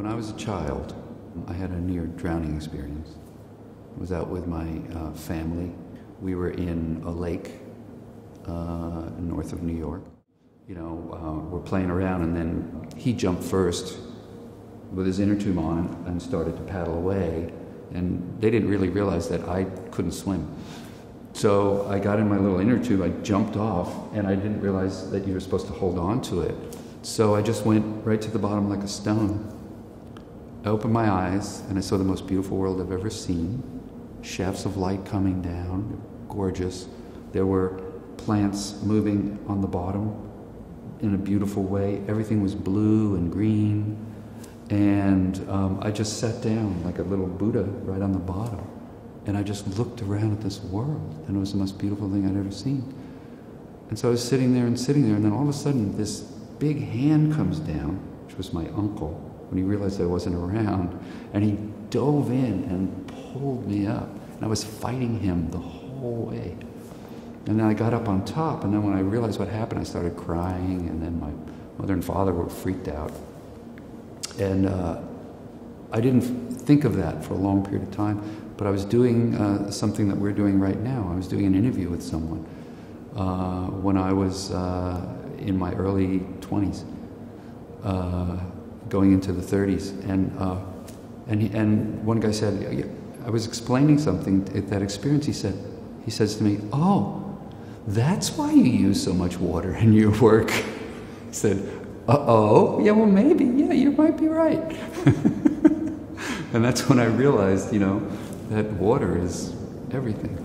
When I was a child, I had a near drowning experience. I was out with my family. We were in a lake north of New York. You know, we're playing around, and then he jumped first with his inner tube on and started to paddle away. And they didn't really realize that I couldn't swim. So I got in my little inner tube, I jumped off, and I didn't realize that you were supposed to hold on to it. So I just went right to the bottom like a stone. I opened my eyes, and I saw the most beautiful world I've ever seen. Shafts of light coming down, gorgeous. There were plants moving on the bottom in a beautiful way. Everything was blue and green. And I just sat down like a little Buddha right on the bottom. And I just looked around at this world, and it was the most beautiful thing I'd ever seen. And so I was sitting there, and then all of a sudden this big hand comes down, which was my uncle, when he realized I wasn't around, and he dove in and pulled me up. And I was fighting him the whole way. And then I got up on top, and then when I realized what happened, I started crying, and then my mother and father were freaked out. And I didn't think of that for a long period of time, but I was doing something that we're doing right now. I was doing an interview with someone when I was in my early 20s, going into the 30s. And one guy said, I was explaining something at that experience. He says to me, "Oh, that's why you use so much water in your work." I said, "Uh-oh, yeah, well, maybe, yeah, you might be right." And that's when I realized, you know, that water is everything.